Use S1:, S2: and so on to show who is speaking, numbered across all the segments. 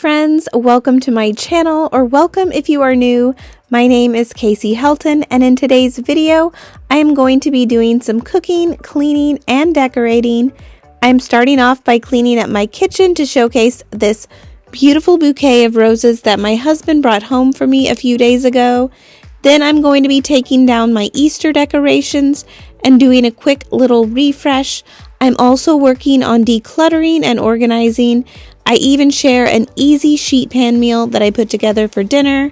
S1: friends, welcome to my channel, or welcome if you are new. My name is Casey Helton, and in today's video I am going to be doing some cooking, cleaning, and decorating. I'm starting off by cleaning up my kitchen to showcase this beautiful bouquet of roses that my husband brought home for me a few days ago. Then I'm going to be taking down my Easter decorations and doing a quick little refresh. I'm also working on decluttering and organizing. I even share an easy sheet pan meal that I put together for dinner.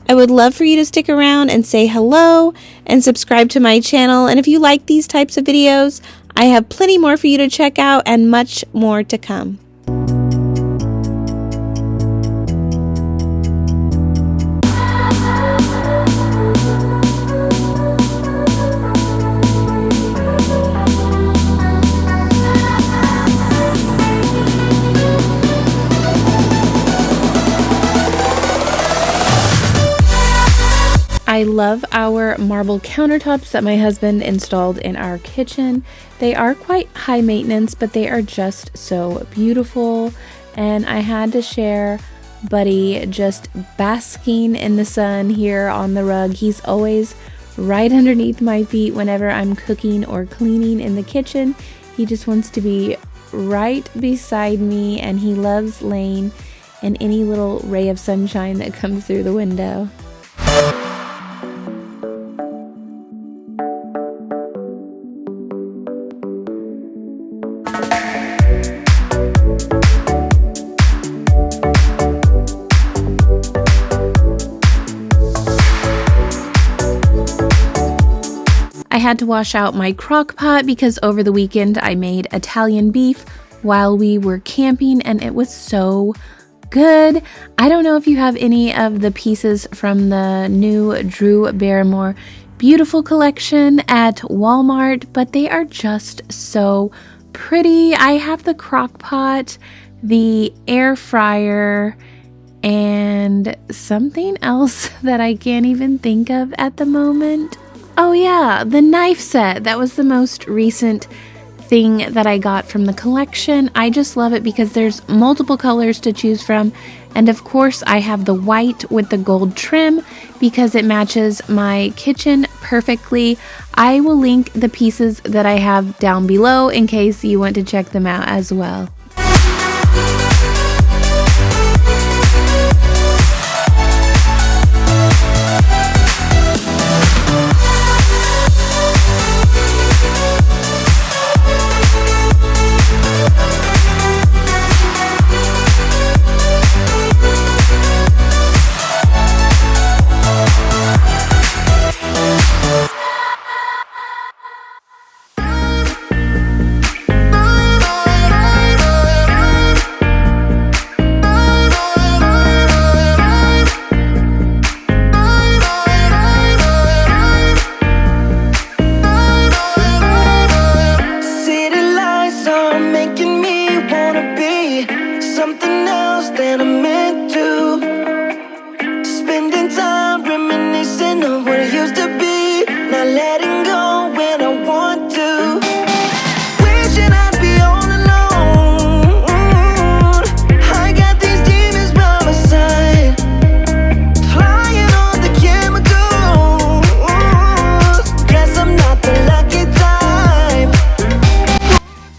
S1: I would love for you to stick around and say hello and subscribe to my channel. And if you like these types of videos, I have plenty more for you to check out and much more to come. I love our marble countertops that my husband installed in our kitchen. They are quite high maintenance, but they are just so beautiful. And I had to share Buddy just basking in the sun here on the rug. He's always right underneath my feet whenever I'm cooking or cleaning in the kitchen. He just wants to be right beside me, and he loves laying in any little ray of sunshine that comes through the window. I had to wash out my Crockpot because over the weekend I made Italian beef while we were camping, and it was so good. I don't know if you have any of the pieces from the new Drew Barrymore beautiful collection at Walmart, but they are just so pretty. I have the Crockpot, the air fryer, and something else that I can't even think of at the moment. Oh yeah, the knife set. That was the most recent thing that I got from the collection. I just love it because there's multiple colors to choose from. And of course I have the white with the gold trim because it matches my kitchen perfectly. I will link the pieces that I have down below in case you want to check them out as well.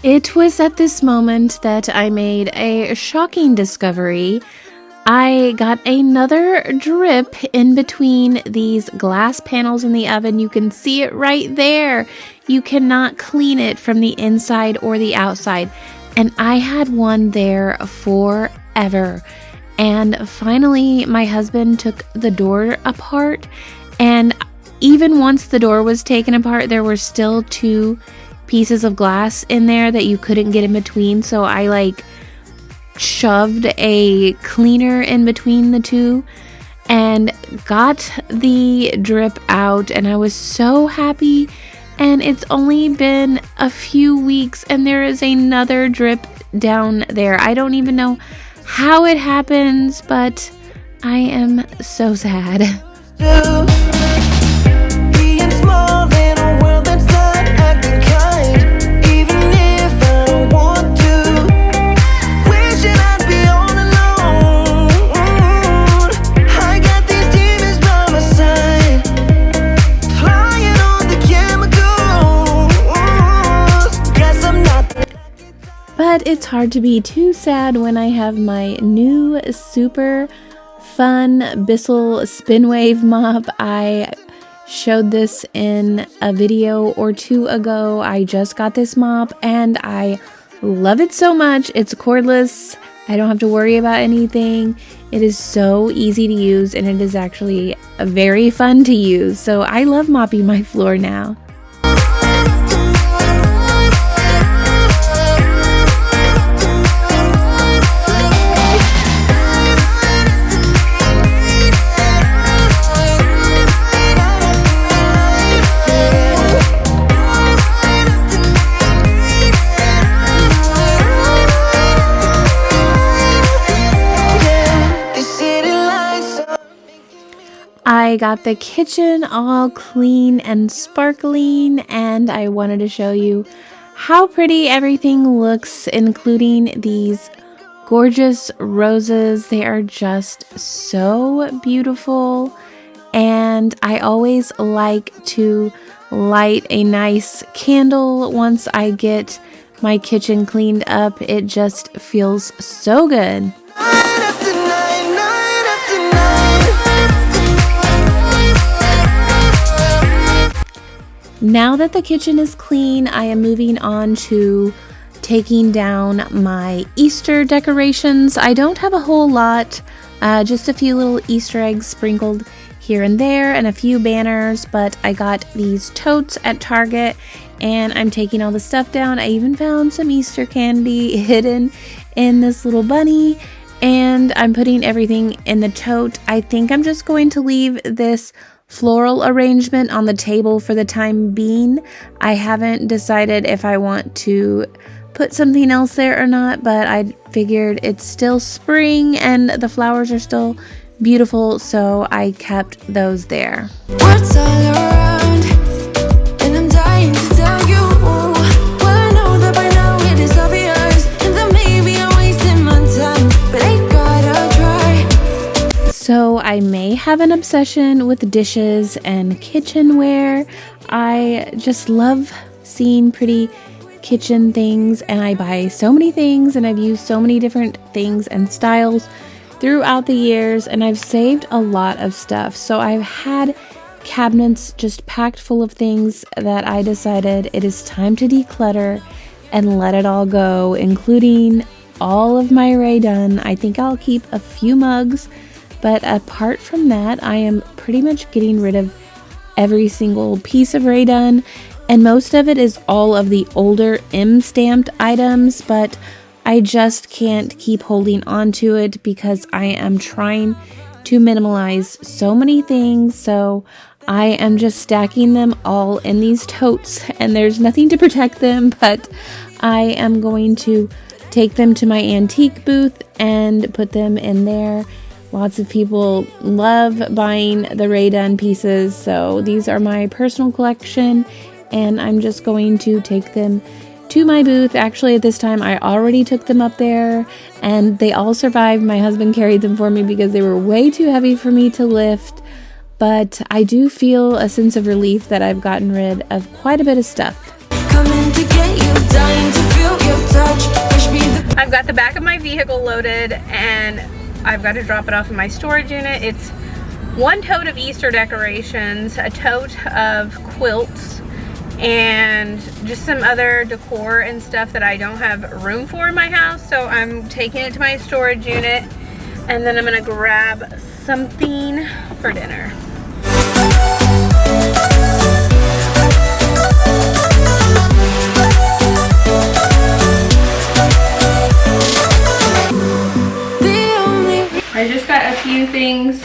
S1: It was at this moment that I made a shocking discovery. I got another drip in between these glass panels in the oven. You can see it right there. You cannot clean it from the inside or the outside. And I had one there forever. And finally, my husband took the door apart. And even once the door was taken apart, there were still two pieces of glass in there that you couldn't get in between, so I shoved a cleaner in between the two and got the drip out, and I was so happy. And it's only been a few weeks and there is another drip down there. I don't even know how it happens, but I am so sad.
S2: Even if I don't want to, wishing I'd be all alone.
S1: it's hard to be too sad when I have my new super fun Bissell spinwave mop. I showed this in a video or two ago. I just got this mop and I love it so much. It's cordless. I don't have to worry about anything. It is so easy to use and it is actually very fun to use. So I love mopping my floor now. I got the kitchen all clean and sparkling, and I wanted to show you how pretty everything looks, including these gorgeous roses. They are just so beautiful, and I always like to light a nice candle once I get my kitchen cleaned up. It just feels so good. Now that the kitchen is clean, I am moving on to taking down my Easter decorations. I don't have a whole lot, just a few little Easter eggs sprinkled here and there and a few banners, but I got these totes at Target and I'm taking all the stuff down. I even found some Easter candy hidden in this little bunny, and I'm putting everything in the tote. I think I'm just going to leave this floral arrangement on the table for the time being. I haven't decided if I want to put something else there or not, but I figured it's still spring and the flowers are still beautiful, so I kept those there.
S2: Words all around, and I'm dying to tell you. Well, I know that by now it is obvious, and that maybe I'm wasting my time, but I gotta try.
S1: So I may have an obsession with dishes and kitchenware. I just love seeing pretty kitchen things, and I buy so many things, and I've used so many different things and styles throughout the years, and I've saved a lot of stuff. So I've had cabinets just packed full of things that I decided it is time to declutter and let it all go, including all of my Rae Dunn. I think I'll keep a few mugs, but apart from that, I am pretty much getting rid of every single piece of Rae Dunn, and most of it is all of the older M-stamped items, but I just can't keep holding on to it because I am trying to minimalize so many things. So I am just stacking them all in these totes, and there's nothing to protect them, but I am going to take them to my antique booth and put them in there. Lots of people love buying the Rae Dunn pieces, so these are my personal collection, and I'm just going to take them to my booth. Actually, at this time, I already took them up there, and they all survived. My husband carried them for me because they were way too heavy for me to lift, but I do feel a sense of relief that I've gotten rid of quite a bit of stuff.
S2: Coming to get you, dying to feel your touch.
S3: I've got the back of my vehicle loaded, and I've got to drop it off in my storage unit. It's one tote of Easter decorations, a tote of quilts, and just some other decor and stuff that I don't have room for in my house. So I'm taking it to my storage unit, and then I'm gonna grab something for dinner. I just got a few things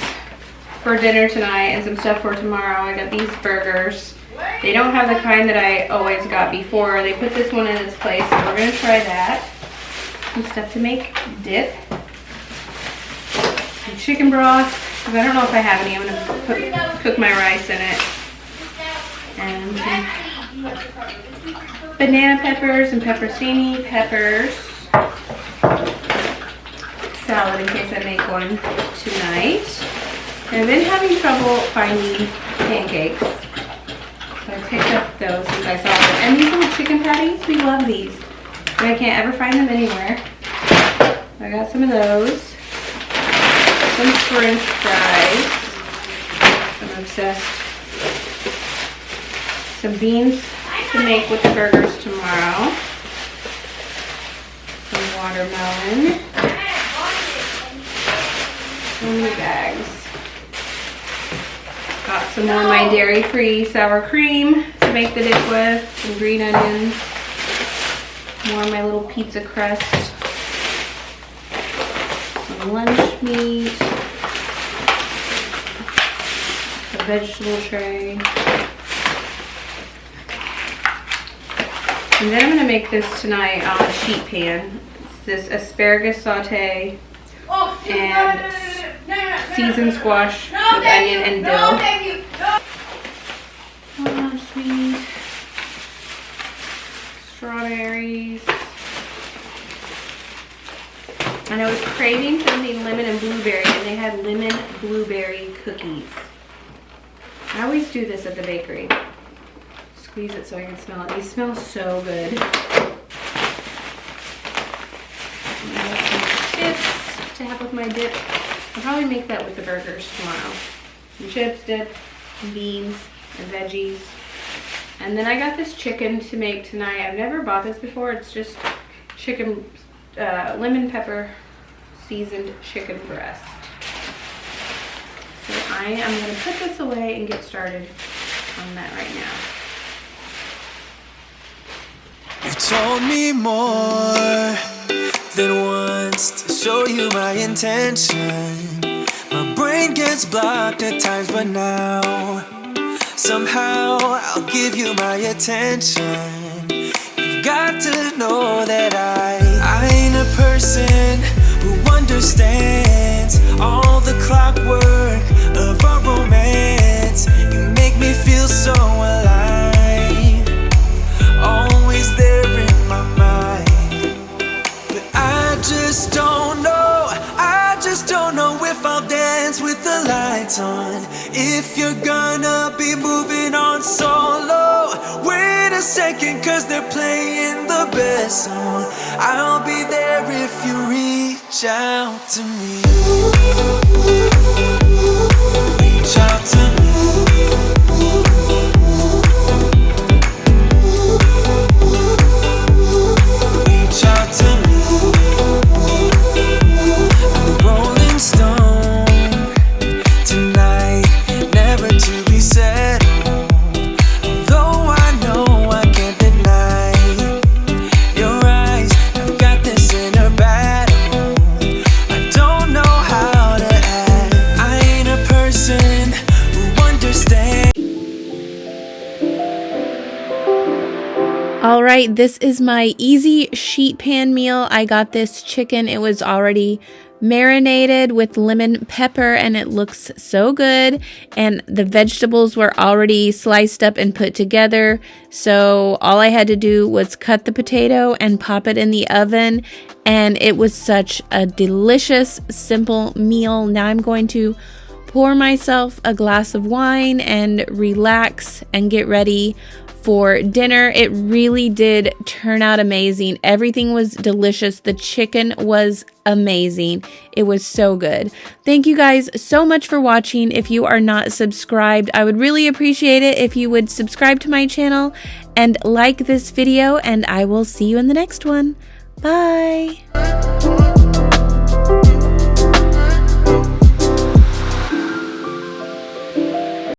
S3: for dinner tonight and some stuff for tomorrow. I got these burgers. They don't have the kind that I always got before. They put this one in its place, so we're gonna try that. Some stuff to make dip. Some chicken broth, because I don't know if I have any. I'm gonna cook my rice in it. And some banana peppers and pepperoncini peppers. Salad in case I make one tonight. And I've been having trouble finding pancakes. So I picked up those since I saw them. And these little chicken patties, we love these. but I can't ever find them anywhere. I got some of those. Some French fries. I'm obsessed. Some beans to make with the burgers tomorrow. Some watermelon. So many bags. Got some more of my dairy-free sour cream to make the dip with. Some green onions. More of my little pizza crust. Some lunch meat. A vegetable tray. And then I'm going to make this tonight on a sheet pan. It's this asparagus saute and seasoned squash with onion and dill. Lunch meat. Strawberries. And I was craving something lemon and blueberry, and they had lemon blueberry cookies. I always do this at the bakery. Squeeze it so I can smell it. These smell so good. And I have some chips to have with my dip. I'll probably make that with the burgers tomorrow. Some chips, dip, some beans, and veggies. And then I got this chicken to make tonight. I've never bought this before. It's just chicken, lemon pepper seasoned chicken breast. So I am going to put this away and get started on that right now.
S2: You've told me more than once to show you my intention. My brain gets blocked at times, but now somehow I'll give you my attention. You've got to know that I ain't a person who understands all the clockwork of our romance. You make me feel so alive, always there in my mind. But I just don't know if I'll dance with the lights on. If you're gonna be moving on solo, wait a second, cause they're playing the best song. I'll be there if you reach out to me. Reach out to me. Reach out to me. I'm a rolling stone tonight, never to be settled. Although I know I can't deny your eyes, I've got this inner battle. I don't know how to act. I ain't a person who understands.
S1: All right, this is my easy sheet pan meal. I got this chicken. It was already marinated with lemon pepper and it looks so good, and the vegetables were already sliced up and put together, so all I had to do was cut the potato and pop it in the oven, and it was such a delicious, simple meal. Now I'm going to pour myself a glass of wine and relax and get ready for dinner. It really did turn out amazing. Everything was delicious. The chicken was amazing. It was so good. Thank you guys so much for watching. If you are not subscribed, I would really appreciate it if you would subscribe to my channel and like this video, and I will see you in the next one. Bye.